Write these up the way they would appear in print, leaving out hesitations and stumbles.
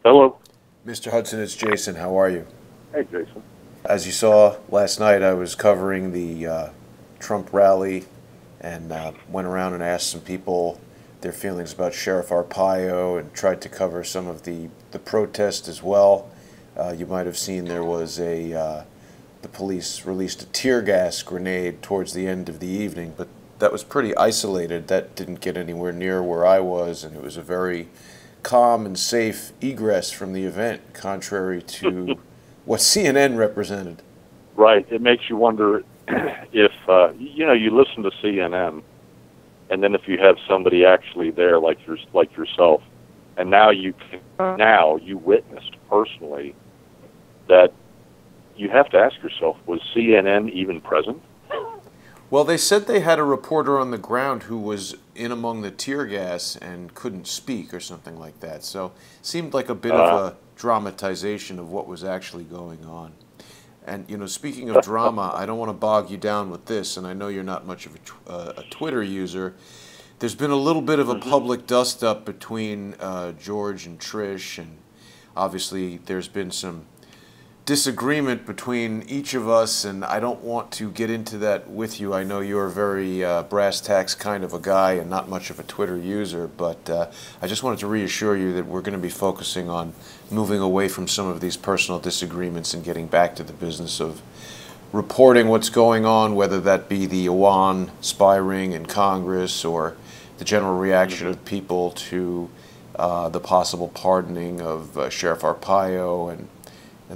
Hello. Mr. Hudson, it's Jason. How are you? Hey, Jason. As you saw last night, I was covering the Trump rally and went around and asked some people their feelings about Sheriff Arpaio and tried to cover some of the protest as well. You might have seen there was the police released a tear gas grenade towards the end of the evening, but that was pretty isolated. That didn't get anywhere near where I was, and it was a very calm and safe egress from the event, contrary to what CNN represented. Right. It makes you wonder if, you listen to CNN, and then if you have somebody actually there like yourself, and now you witnessed personally that you have to ask yourself, was CNN even present? Well, they said they had a reporter on the ground who was in among the tear gas and couldn't speak or something like that. So it seemed like a bit of a dramatization of what was actually going on. And, speaking of drama, I don't want to bog you down with this, and I know you're not much of a Twitter user. There's been a little bit of a public dust-up between George and Trish, and obviously there's been some disagreement between each of us, and I don't want to get into that with you. I know you're a very brass tacks kind of a guy and not much of a Twitter user, but I just wanted to reassure you that we're going to be focusing on moving away from some of these personal disagreements and getting back to the business of reporting what's going on, whether that be the Iran spy ring in Congress or the general reaction of people to the possible pardoning of Sheriff Arpaio and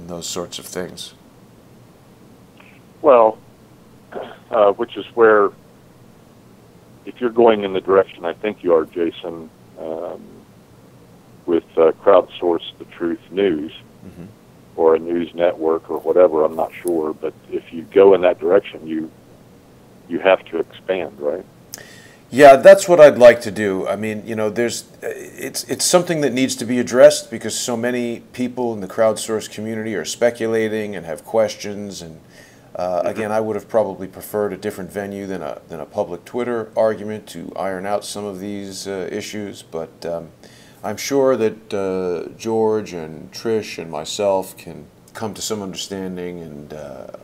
those sorts of things. Well, which is where, if you're going in the direction I think you are, Jason, with crowdsource the truth news, or a news network or whatever, I'm not sure, but if you go in that direction, you have to expand, right? Yeah, that's what I'd like to do. I mean, it's something that needs to be addressed because so many people in the crowdsourced community are speculating and have questions. And again, I would have probably preferred a different venue than a public Twitter argument to iron out some of these issues. But I'm sure that George and Trish and myself can come to some understanding, and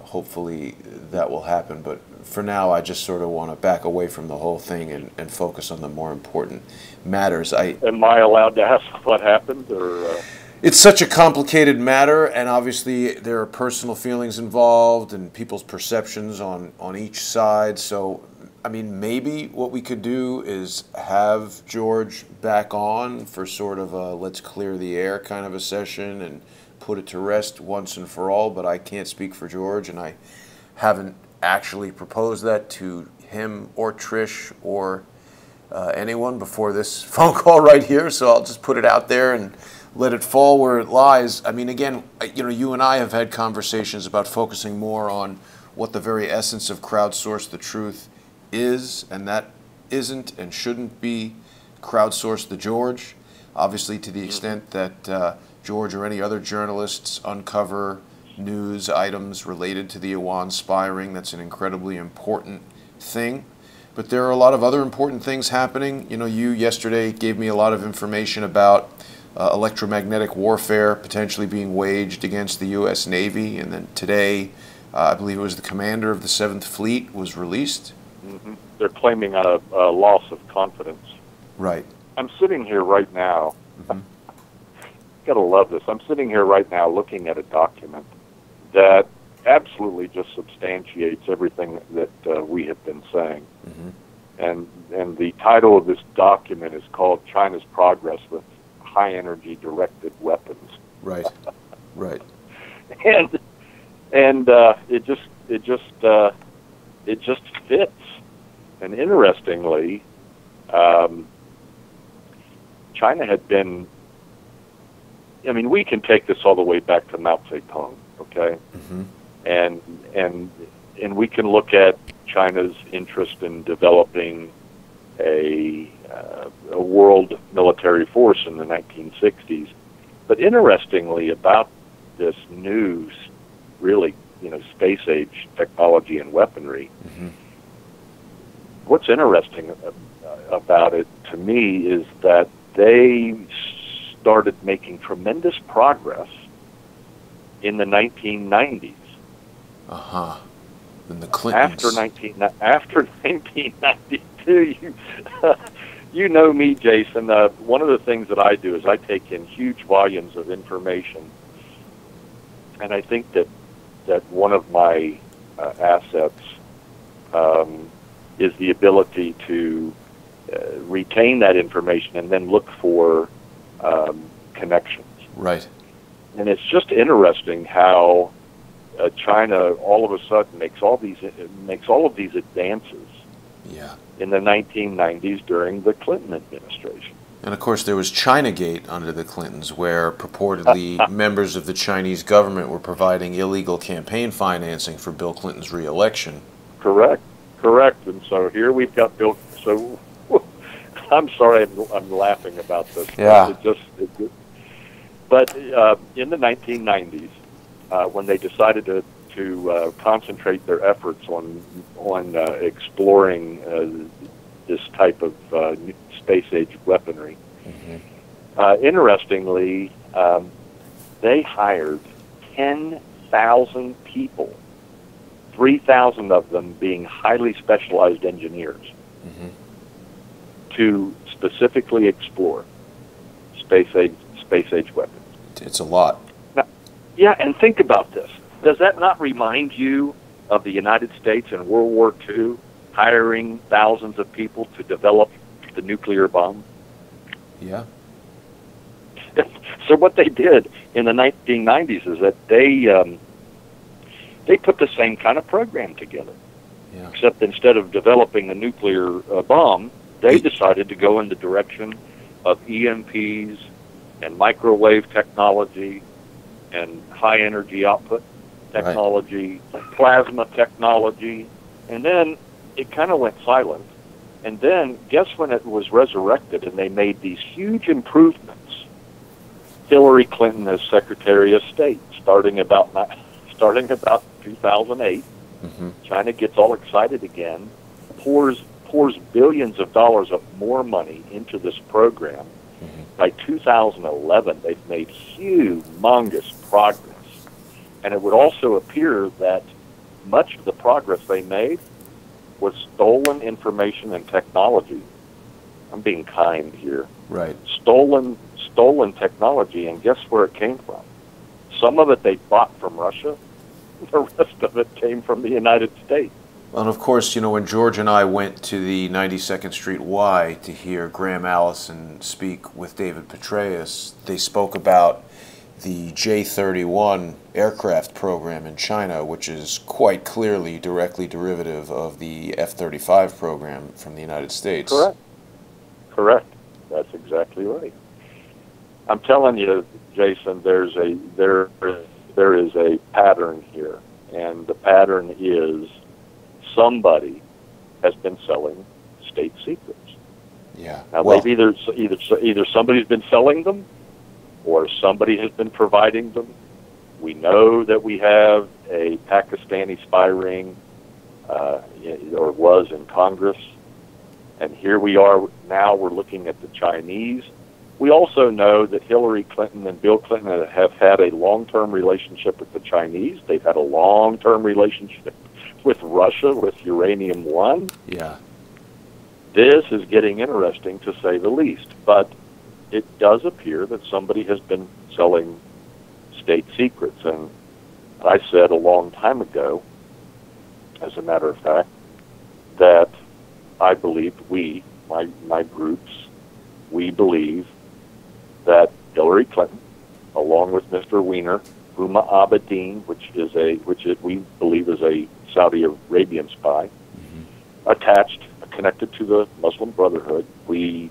hopefully that will happen. But for now, I just sort of want to back away from the whole thing and focus on the more important matters. Am I allowed to ask what happened, or? It's such a complicated matter, and obviously there are personal feelings involved and people's perceptions on each side. So, I mean, maybe what we could do is have George back on for sort of a let's clear the air kind of a session and put it to rest once and for all, but I can't speak for George, and I haven't actually proposed that to him or Trish or anyone before this phone call right here, so I'll just put it out there and let it fall where it lies. I mean, again, you and I have had conversations about focusing more on what the very essence of crowdsource the truth is, and that isn't and shouldn't be crowdsource the George. Obviously, to the extent that George or any other journalists uncover news items related to the Iran spy ring, that's an incredibly important thing. But there are a lot of other important things happening. You yesterday gave me a lot of information about electromagnetic warfare potentially being waged against the U.S. Navy, and then today, I believe it was the commander of the 7th Fleet was released. They're claiming a loss of confidence. Right. I'm sitting here right now. Gotta love this. I'm sitting here right now looking at a document that absolutely just substantiates everything that we have been saying. And the title of this document is called China's Progress with High Energy Directed Weapons. Right. Right. And it just fits. And interestingly, China had been, I mean, we can take this all the way back to Mao Zedong, okay? And we can look at China's interest in developing a world military force in the 1960s. But interestingly, about this new, really, space age technology and weaponry, what's interesting about it to me is that they started making tremendous progress in the 1990s. And the Clintons. After 1992, you know me, Jason. One of the things that I do is I take in huge volumes of information, and I think that one of my assets is the ability to retain that information and then look for connections. Right. And it's just interesting how China all of a sudden makes all of these advances. Yeah. In the 1990s during the Clinton administration. And of course, there was Chinagate under the Clintons, where purportedly members of the Chinese government were providing illegal campaign financing for Bill Clinton's re-election. Correct. And so here we've got Bill. So I'm sorry, I'm laughing about this. Yeah. But in the 1990s, when they decided to concentrate their efforts on exploring this type of space-age weaponry. Interestingly, they hired 10,000 people, 3,000 of them being highly specialized engineers, to specifically explore space-age weapons. It's a lot. Now, yeah, and think about this. Does that not remind you of the United States in World War II hiring thousands of people to develop the nuclear bomb? Yeah. So what they did in the 1990s is that they put the same kind of program together. Yeah. Except instead of developing a nuclear bomb, they decided to go in the direction of EMPs and microwave technology and high energy output technology, plasma technology, and then it kind of went silent. And then, guess when it was resurrected and they made these huge improvements? Hillary Clinton as Secretary of State, starting about 2008. China gets all excited again, pours billions of dollars of more money into this program. By 2011, they've made humongous progress. And it would also appear that much of the progress they made was stolen information and technology. I'm being kind here. Right. Stolen technology, and guess where it came from? Some of it they bought from Russia. The rest of it came from the United States. And of course, you know, when George and I went to the 92nd Street Y to hear Graham Allison speak with David Petraeus, they spoke about the J-31 aircraft program in China, which is quite clearly directly derivative of the F-35 program from the United States. Correct. That's exactly right. I'm telling you, Jason, there is a pattern here, and the pattern is somebody has been selling state secrets. Yeah. Now, they've either somebody's been selling them, or somebody has been providing them. We know that we have a Pakistani spy ring, or was in Congress, and here we are now. We're looking at the Chinese. We also know that Hillary Clinton and Bill Clinton have had a long-term relationship with the Chinese. They've had a long-term relationship with Russia, with Uranium One. Yeah. This is getting interesting, to say the least. But it does appear that somebody has been selling state secrets. And I said a long time ago, as a matter of fact, that I believe my groups, we believe that Hillary Clinton, along with Mr. Weiner, Huma Abedin, which we believe is a Saudi Arabian spy, connected to the Muslim Brotherhood. We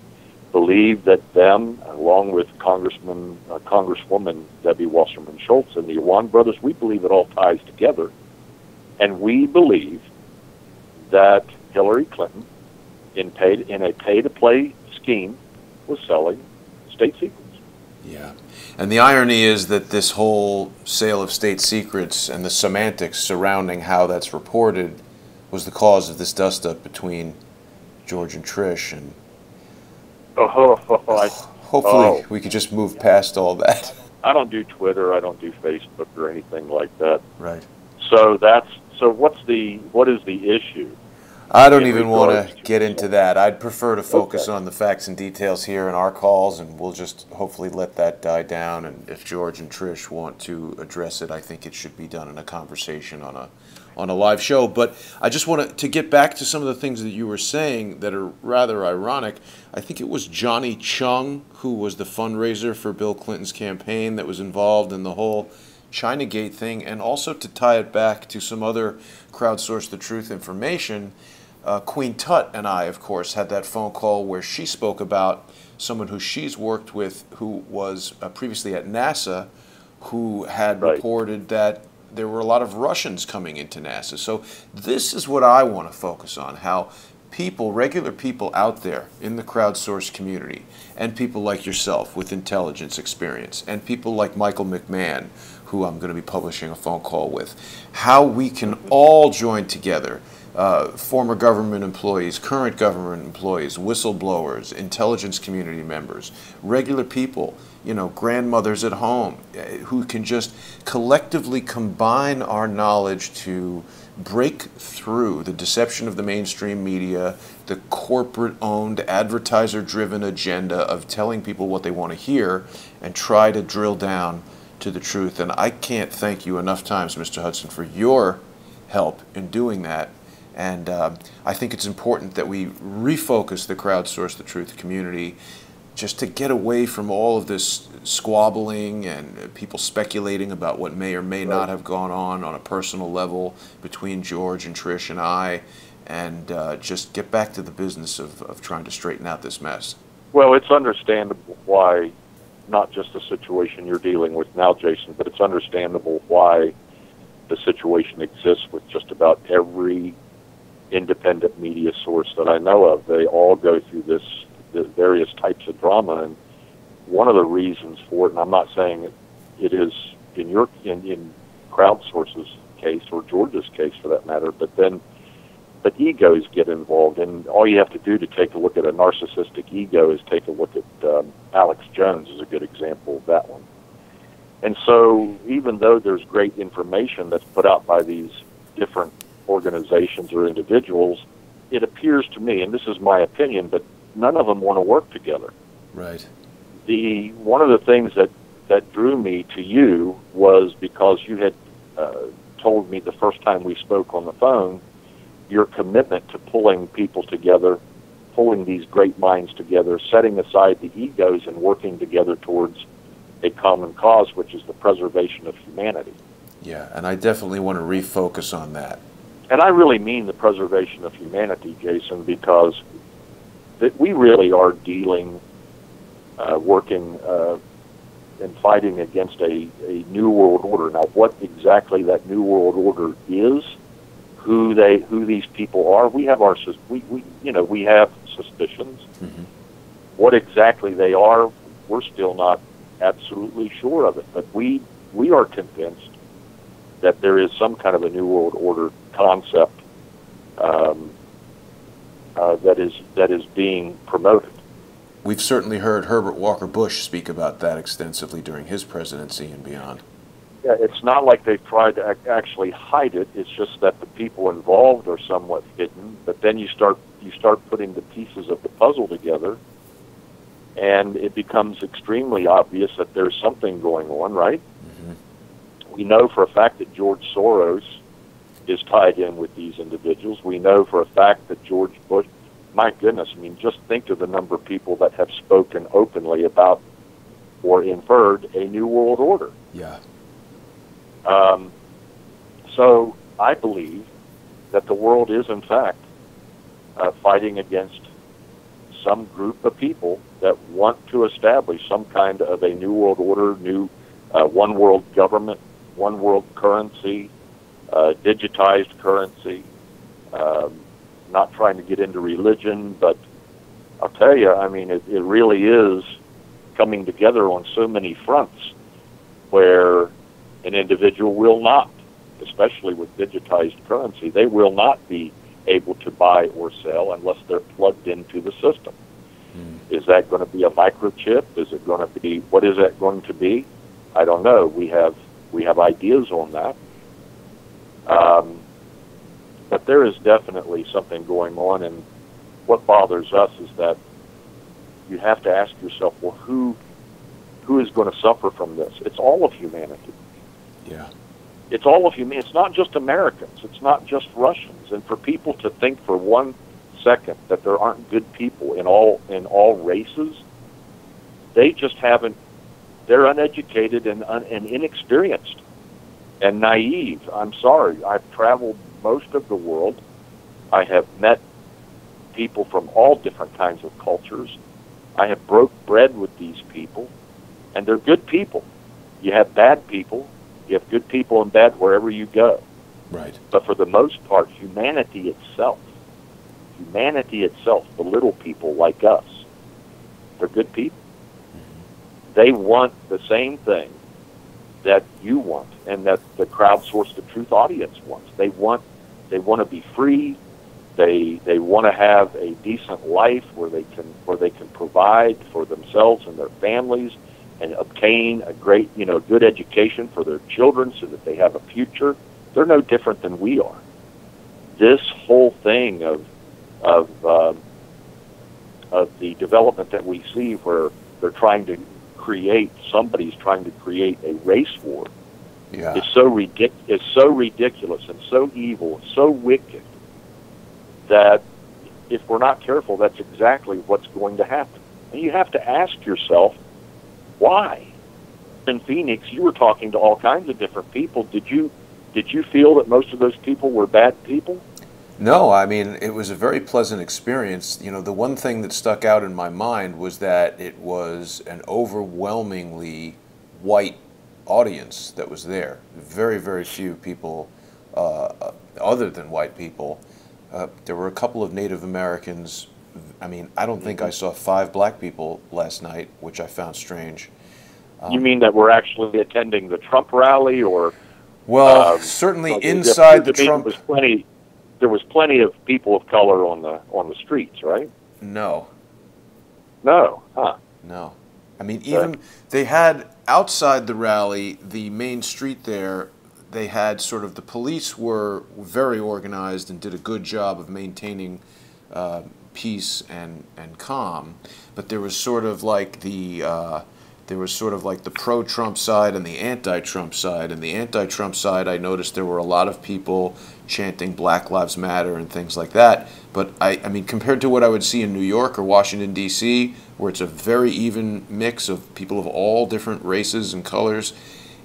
believe that them, along with Congresswoman Debbie Wasserman Schultz and the Iwan brothers, we believe it all ties together. And we believe that Hillary Clinton, in a pay-to-play scheme, was selling state secrets. Yeah. And the irony is that this whole sale of state secrets and the semantics surrounding how that's reported was the cause of this dust-up between George and Trish. And hopefully we could just move past all that. I don't do Twitter. I don't do Facebook or anything like that. Right. So what is the issue? I don't even want to get into that. I'd prefer to focus on the facts and details here in our calls, and we'll just hopefully let that die down. And if George and Trish want to address it, I think it should be done in a conversation on a live show. But I just want to get back to some of the things that you were saying that are rather ironic. I think it was Johnny Chung, who was the fundraiser for Bill Clinton's campaign, that was involved in the whole Chinagate thing, and also to tie it back to some other crowdsource the truth information. Queen Tut and I, of course, had that phone call where she spoke about someone who she's worked with who was previously at NASA, who had reported that there were a lot of Russians coming into NASA. So this is what I want to focus on, how people, regular people out there in the crowdsourced community, and people like yourself with intelligence experience, and people like Michael McMahon, who I'm going to be publishing a phone call with, how we can all join together. Former government employees, current government employees, whistleblowers, intelligence community members, regular people, grandmothers at home, who can just collectively combine our knowledge to break through the deception of the mainstream media, the corporate-owned, advertiser-driven agenda of telling people what they want to hear, and try to drill down to the truth. And I can't thank you enough times, Mr. Hudson, for your help in doing that. And I think it's important that we refocus the crowdsource the truth community just to get away from all of this squabbling and people speculating about what may or may not have gone on a personal level between George and Trish and I, and just get back to the business of trying to straighten out this mess. Well, it's understandable why, not just the situation you're dealing with now, Jason, but it's understandable why the situation exists with just about every independent media source that I know of. They all go through the various types of drama, and one of the reasons for it, and I'm not saying it is in crowdsource's case or George's case for that matter, but egos get involved, and all you have to do to take a look at a narcissistic ego is take a look at Alex Jones is a good example of that one. And so even though there's great information that's put out by these different organizations or individuals, it appears to me, and this is my opinion, but none of them want to work together. Right. One of the things that drew me to you was because you had told me the first time we spoke on the phone your commitment to pulling people together, pulling these great minds together, setting aside the egos and working together towards a common cause, which is the preservation of humanity. Yeah, and I definitely want to refocus on that. And I really mean the preservation of humanity, Jason, because we really are dealing, working, and fighting against a new world order. Now, what exactly that new world order is, who these people are, we have we have suspicions. Mm-hmm. What exactly they are, we're still not absolutely sure of it. But we are convinced that there is some kind of a new world order concept that is being promoted. We've certainly heard Herbert Walker Bush speak about that extensively during his presidency and beyond. Yeah, it's not like they've tried to actually hide it. It's just that the people involved are somewhat hidden. But then you start putting the pieces of the puzzle together, and it becomes extremely obvious that there's something going on, right? Mm-hmm. We know for a fact that George Soros is tied in with these individuals. We know for a fact that George Bush, my goodness, I mean, just think of the number of people that have spoken openly about or inferred a new world order. Yeah. So I believe that the world is, in fact, fighting against some group of people that want to establish some kind of a new world order, new one world government, one world currency, digitized currency, not trying to get into religion, but I'll tell you, I mean, it really is coming together on so many fronts where an individual will not, especially with digitized currency, they will not be able to buy or sell unless they're plugged into the system. Is that going to be a microchip? Is it going to be, what is that going to be? I don't know. We have ideas on that. But there is definitely something going on, and what bothers us is that you have to ask yourself, well, who is going to suffer from this? It's all of humanity. Yeah. It's all of humanity. It's not just Americans. It's not just Russians. And for people to think for 1 second that there aren't good people in all races, they just haven't. They're uneducated and inexperienced and naive. I'm sorry. I've traveled most of the world. I have met people from all different kinds of cultures. I have broke bread with these people, and they're good people. You have bad people. You have good people and bad wherever you go. Right. But for the most part, humanity itself, the little people like us, they're good people. They want the same thing that you want, and that the crowdsourced the truth audience wants. They want to be free. They want to have a decent life where they can provide for themselves and their families, and obtain a great, good education for their children so that they have a future. They're no different than we are. This whole thing of the development that we see, where they're trying to somebody's trying to create a race war, is so ridiculous and so evil and so wicked that if we're not careful, that's exactly what's going to happen. And you have to ask yourself, why? In Phoenix, you were talking to all kinds of different people. Did you feel that most of those people were bad people? No, I mean, it was a very pleasant experience. The one thing that stuck out in my mind was that it was an overwhelmingly white audience that was there. Very, very few people other than white people. There were a couple of Native Americans. I mean, I don't think I saw 5 black people last night, which I found strange. You mean that we're actually attending the Trump rally, or? Well, certainly inside the Trump. There was plenty of people of color on the streets, right? No. No, huh? No. I mean, even they had outside the rally, the main street there, they had sort of, the police were very organized and did a good job of maintaining peace and calm, but there was sort of like the pro-Trump side and the anti-Trump side. And the anti-Trump side, I noticed there were a lot of people chanting Black Lives Matter and things like that. But I mean, compared to what I would see in New York or Washington, D.C., where it's a very even mix of people of all different races and colors,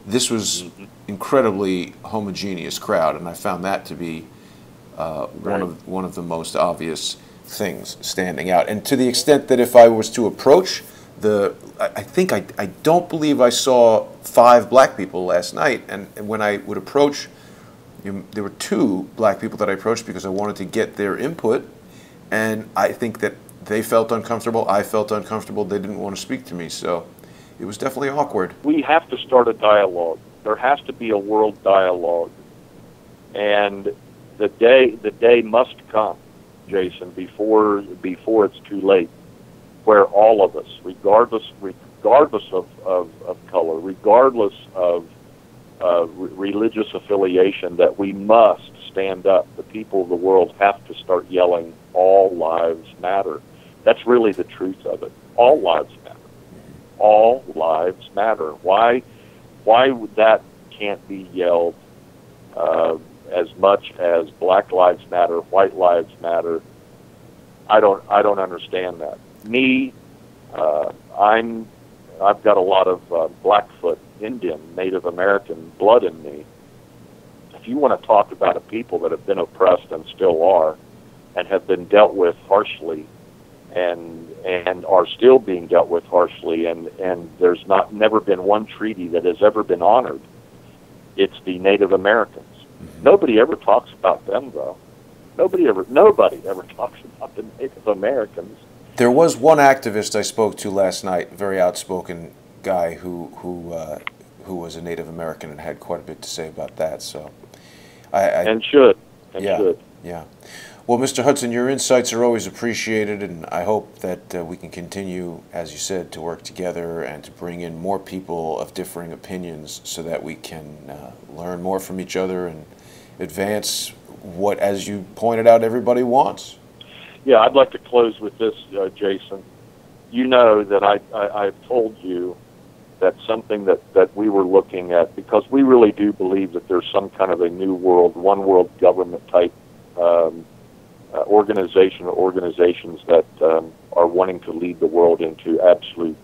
this was incredibly homogeneous crowd, and I found that to be one of the most obvious things standing out. And to the extent that if I was to approach I don't believe I saw 5 black people last night, and when I would approach, there were 2 black people that I approached because I wanted to get their input, and I think that they felt uncomfortable, I felt uncomfortable, they didn't want to speak to me, so it was definitely awkward. We have to start a dialogue. There has to be a world dialogue, and the day must come, Jason, before it's too late, where all of us, regardless of color, regardless of religious affiliation, that we must stand up. The people of the world have to start yelling, all lives matter. That's really the truth of it. All lives matter. All lives matter. Why would that can't be yelled as much as Black Lives Matter, White Lives Matter? I don't understand that. Me, I've got a lot of Blackfoot, Indian, Native American blood in me. If you want to talk about a people that have been oppressed and still are, and have been dealt with harshly, and are still being dealt with harshly, and there's never been one treaty that has ever been honored, it's the Native Americans. Nobody ever talks about them, though. Nobody ever talks about the Native Americans. There was one activist I spoke to last night, a very outspoken guy who was a Native American and had quite a bit to say about that. So, should. Yeah. Well, Mr. Hudson, your insights are always appreciated, and I hope that we can continue, as you said, to work together and to bring in more people of differing opinions so that we can learn more from each other and advance what, as you pointed out, everybody wants. Yeah, I'd like to close with this, Jason. You know that I've told you that something that we were looking at, because we really do believe that there's some kind of a new world, one world government type organization or organizations that are wanting to lead the world into absolute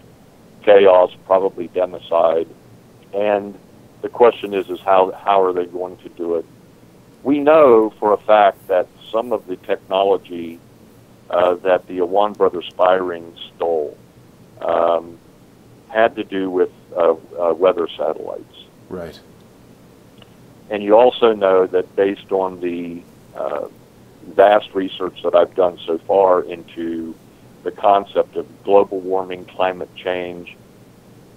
chaos, probably democide. And the question is how are they going to do it? We know for a fact that some of the technology that the Awan Brothers spy ring stole had to do with weather satellites. Right. And you also know that based on the vast research that I've done so far into the concept of global warming, climate change,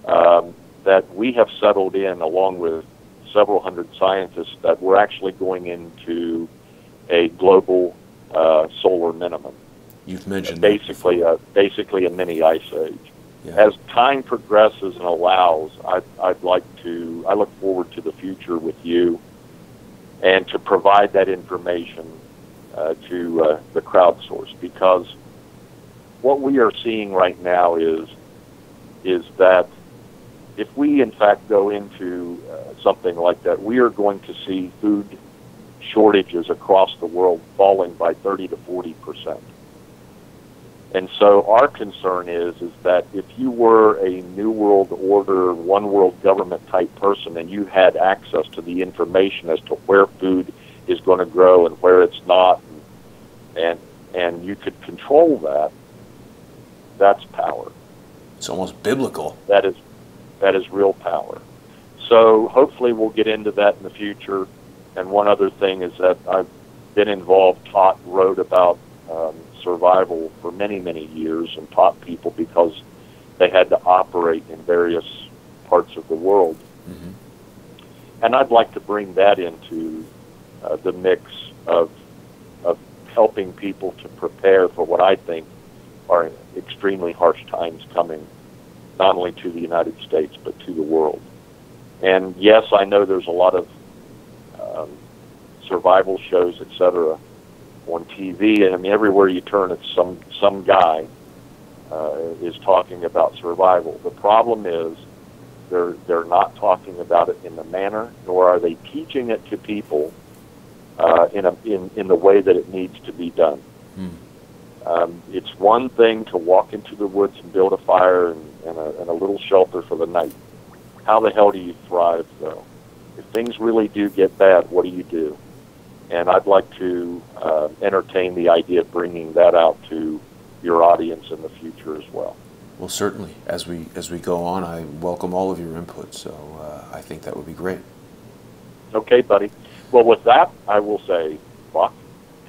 that we have settled in, along with several hundred scientists, that we're actually going into a global solar minimum. You've mentioned basically basically a mini ice age. Yeah. As time progresses and allows, I look forward to the future with you and to provide that information to the crowdsource, because what we are seeing right now is that if we in fact go into something like that, we are going to see food shortages across the world falling by 30 to 40%. And so our concern is that if you were a New World Order, one world government type person, and you had access to the information as to where food is going to grow and where it's not, and you could control that, that's power. It's almost biblical. That is real power. So hopefully we'll get into that in the future. And one other thing is that I've been involved, taught, wrote about survival for many, many years, and taught people because they had to operate in various parts of the world. Mm-hmm. And I'd like to bring that into the mix of helping people to prepare for what I think are extremely harsh times coming, not only to the United States, but to the world. And yes, I know there's a lot of survival shows, etc., on TV, and I mean everywhere you turn, it's some guy is talking about survival. The problem is they're not talking about it in the manner, nor are they teaching it to people in the way that it needs to be done. It's one thing to walk into the woods and build a fire and a little shelter for the night. How the hell do you thrive, though? If things really do get bad, what do you do? And I'd like to entertain the idea of bringing that out to your audience in the future as well. Well, certainly. As we go on, I welcome all of your input, so I think that would be great. Okay, buddy. Well, with that, I will say, Buck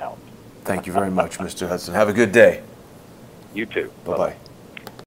out. Thank you very much, Mr. Hudson. Have a good day. You too. Bye-bye.